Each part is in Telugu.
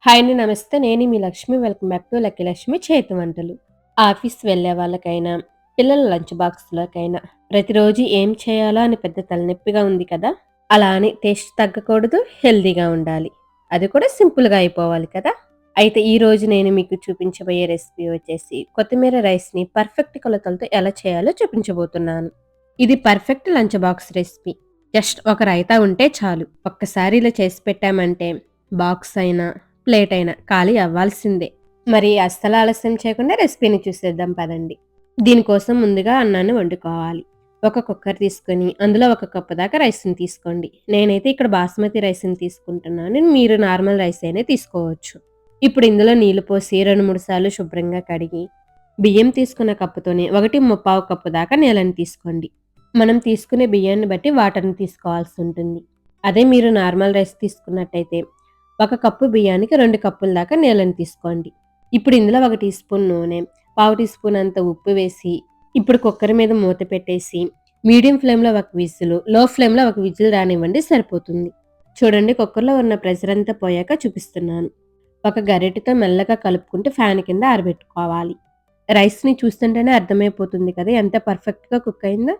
హాయ్ అండి. నమస్తే. నేను మీ Lakshmi. Welcome back to lucky Lakshmi చేతి వంటలు. ఆఫీస్ వెళ్ళే వాళ్ళకైనా, పిల్లల లంచ్ బాక్స్‌లోకైనా ప్రతిరోజు ఏం చేయాలో అని పెద్ద తలనొప్పిగా ఉంది కదా! అలా అని టేస్ట్ తగ్గకూడదు, హెల్తీగా ఉండాలి. అది కూడా సింపుల్‌గా అయిపోవాలి కదా! అయితే ఈరోజు నేను మీకు చూపించబోయే రెసిపీ వచ్చేసి కొత్తిమీర రైస్‌ని పర్ఫెక్ట్ కొలతలతో ఎలా చేయాలో చూపించబోతున్నాను. ఇది perfect lunch box recipe. Just ఒక రైతా ఉంటే చాలు. ఒక్కసారి ఇలా చేసి పెట్టామంటే బాక్స్ అయినా, ప్లేట్ అయినా ఖాళీ అవ్వాల్సిందే. మరి అస్సలు ఆలస్యం చేయకుండా రెసిపీని చూసేద్దాం పదండి. దీనికోసం ముందుగా అన్నాన్ని వండుకోవాలి. ఒక కుక్కర్ తీసుకొని అందులో ఒక కప్పు దాకా రైస్‌ని తీసుకోండి. నేనైతే ఇక్కడ బాస్మతి రైస్‌ని తీసుకుంటున్నాను. మీరు నార్మల్ రైస్ అయినా తీసుకోవచ్చు. ఇప్పుడు ఇందులో నీళ్లు పోసి 2, 3 సార్లు శుభ్రంగా కడిగి, బియ్యం తీసుకున్న కప్పుతోనే 1 కప్పు దాకా నీళ్ళని తీసుకోండి. మనం తీసుకునే బియ్యాన్ని బట్టి వాటర్‌ని తీసుకోవాల్సుంటుంది. అదే మీరు నార్మల్ రైస్ తీసుకున్నట్టయితే, ఒక కప్పు బియ్యానికి 2 కప్పుల దాకా నీళ్ళని తీసుకోండి. ఇప్పుడు ఇందులో ఒక టీ స్పూన్ నూనె, పావు టీ స్పూన్ అంత ఉప్పు వేసి, ఇప్పుడు కుక్కర్ మీద మూత పెట్టేసి, మీడియం ఫ్లేమ్‌లో ఒక విజిల్, లో ఫ్లేమ్‌లో ఒక విజిల్ రానివ్వండి సరిపోతుంది. చూడండి కుక్కర్‌లో ఉన్న ప్రెషర్ అంతా పోయాక చూపిస్తున్నాను. ఒక గరిటెతో మెల్లగా కలుపుకుంటూ ఫ్యాన్ కింద ఆరబెట్టుకోవాలి. రైస్‌ని చూస్తుంటేనే అర్థమైపోతుంది కదా! ఎంత పర్ఫెక్ట్‌గా కుక్ అయిందో.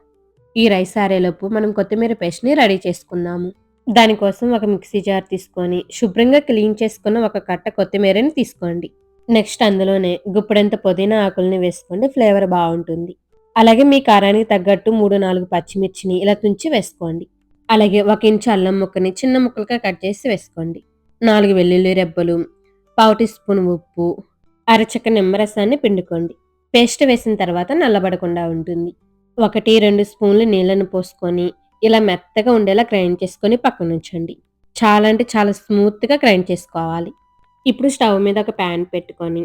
ఈ రైస్ ఆరేలోపు మనం కొత్తిమీర పేస్ట్‌ని రెడీ చేసుకుందాము. దానికోసం ఒక మిక్సీ జార్ తీసుకొని, శుభ్రంగా క్లీన్ చేసుకున్న ఒక కట్ట కొత్తిమీరని తీసుకోండి. నెక్స్ట్ అందులోనే గుప్పెడంత పుదీనా ఆకుల్ని వేసుకోండి, ఫ్లేవర్ బావుంటుంది. అలాగే మీ కారానికి తగ్గట్టు 3, 4 పచ్చిమిర్చిని ఇలా తుంచి వేసుకోండి. అలాగే 1 ఇంచు అల్లం ముక్కని చిన్న ముక్కలుగా కట్ చేసి వేసుకోండి. 4 వెల్లుల్లి రెబ్బలు, పావు టీ స్పూన్ ఉప్పు, అరచెక్క నిమ్మరసాన్ని పిండుకోండి. పేస్ట్ వేసిన తర్వాత నల్లబడకుండా ఉంటుంది. 1, 2 స్పూన్లు నీళ్లను పోసుకొని, ఇలా మెత్తగా ఉండేలా గ్రైండ్ చేసుకొని పక్కనుంచండి. చాలా అంటే చాలా స్మూత్‌గా గ్రైండ్ చేసుకోవాలి. ఇప్పుడు స్టవ్ మీద ఒక పాన్ పెట్టుకొని,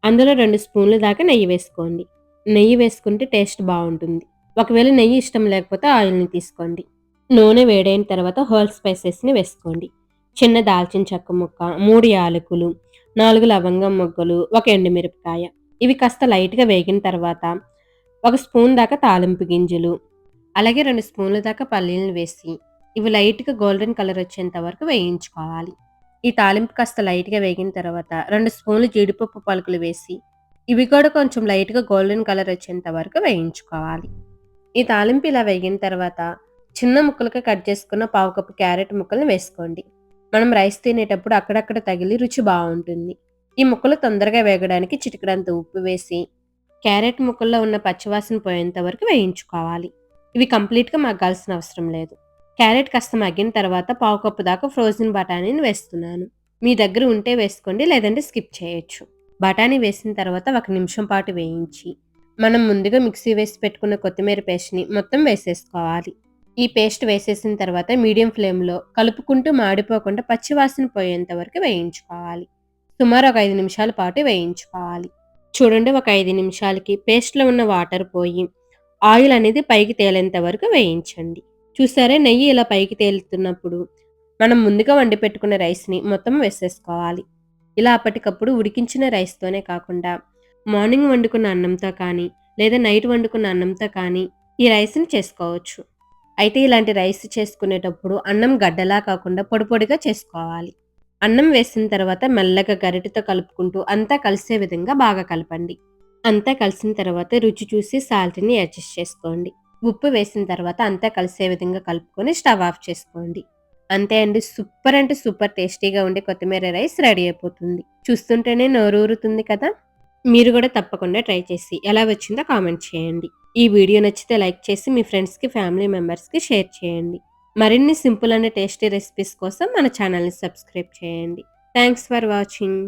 అందులో 2 స్పూన్లు దాకా నెయ్యి వేసుకోండి. నెయ్యి వేసుకుంటే టేస్ట్ బావుంటుంది. ఒకవేళ నెయ్యి ఇష్టం లేకపోతే ఆయిల్‌ని తీసుకోండి. నూనె వేడైన తర్వాత హోల్ స్పైసెస్‌ని వేసుకోండి. చిన్న దాల్చిన చెక్క ముక్క, 3 యాలకులు, 4 లవంగం మొగ్గలు, 1 ఎండుమిరపకాయ. ఇవి కాస్త లైట్‌గా వేగిన తర్వాత, 1 స్పూన్ దాకా తాలింపు గింజలు, అలాగే 2 స్పూన్ల దాకా పల్లీలను వేసి, ఇవి లైట్‌గా గోల్డెన్ కలర్ వచ్చేంత వరకు వేయించుకోవాలి. ఈ తాలింపు కాస్త లైట్‌గా వేగిన తర్వాత 2 స్పూన్లు జీడిపప్పు పలుకులు వేసి, ఇవి కూడా కొంచెం లైట్‌గా గోల్డెన్ కలర్ వచ్చేంత వరకు వేయించుకోవాలి. ఈ తాలింపు ఇలా వేగిన తర్వాత చిన్న ముక్కలుగా కట్ చేసుకున్న పావు కప్పు క్యారెట్ ముక్కల్ని వేసుకోండి. మనం రైస్ తినేటప్పుడు అక్కడక్కడ తగిలి రుచి బావుంటుంది. ఈ ముక్కలు తొందరగా వేగడానికి చిటికెడంత ఉప్పు వేసి, క్యారెట్ ముక్కల్లో ఉన్న పచ్చివాసన పోయేంత వరకు వేయించుకోవాలి. ఇవి కంప్లీట్‌గా మగ్గాల్సిన అవసరం లేదు. క్యారెట్ కాస్త మగ్గిన తర్వాత పావు కప్పు దాకా ఫ్రోజన్ బఠానీని వేస్తున్నాను. మీ దగ్గర ఉంటే వేసుకోండి, లేదంటే స్కిప్ చేయొచ్చు. బఠానీ వేసిన తర్వాత 1 నిమిషం పాటు వేయించి, మనం ముందుగా మిక్సీ వేసి పెట్టుకున్న కొత్తిమీర పేస్ట్‌ని మొత్తం వేసేసుకోవాలి. ఈ పేస్ట్ వేసేసిన తర్వాత మీడియం ఫ్లేమ్‌లో కలుపుకుంటూ మాడిపోకుండా పచ్చి వాసన పోయేంత వరకు వేయించుకోవాలి. సుమారు ఒక 5 నిమిషాల పాటు వేయించుకోవాలి. చూడండి ఒక 5 నిమిషాలకి పేస్ట్‌లో ఉన్న వాటర్ పోయి, ఆయిల్ అనేది పైకి తేలేంత వరకు వేయించండి. చూసారా నెయ్యి ఇలా పైకి తేలుతున్నప్పుడు, మనం ముందుగా వండి పెట్టుకున్న రైస్‌ని మొత్తం వేసేసుకోవాలి. ఇలా అప్పటికప్పుడు ఉడికించిన రైస్‌తోనే కాకుండా, మార్నింగ్ వండుకున్న అన్నంతో కానీ, లేదా నైట్ వండుకున్న అన్నంతో కానీ, ఈ రైస్‌ని చేసుకోవచ్చు. అయితే ఇలాంటి రైస్ చేసుకునేటప్పుడు అన్నం గడ్డలా కాకుండా పొడి పొడిగా చేసుకోవాలి. అన్నం వేసిన తర్వాత మెల్లగా గరిటెతో కలుపుకుంటూ అంతా కలిసే విధంగా బాగా కలపండి. అంతా కలిసిన తర్వాత రుచి చూసి సాల్ట్‌ని అడ్జస్ట్ చేసుకోండి. ఉప్పు వేసిన తర్వాత అంతా కలిసే విధంగా కలుపుకొని స్టవ్ ఆఫ్ చేసుకోండి. అంతే అండి. సూపర్ అంటే సూపర్ టేస్టీగా ఉండే కొత్తిమీర రైస్ రెడీ అయిపోతుంది. చూస్తుంటేనే నోరూరుతుంది కదా! మీరు కూడా తప్పకుండా ట్రై చేసి ఎలా వచ్చిందో కామెంట్ చేయండి. ఈ వీడియో నచ్చితే లైక్ చేసి మీ ఫ్రెండ్స్‌కి, ఫ్యామిలీ మెంబర్స్‌కి షేర్ చేయండి. మరిన్ని సింపుల్ అండ్ టేస్టీ రెసిపీస్ కోసం మన ఛానల్‌ని సబ్స్క్రైబ్ చేయండి. Thanks for watching.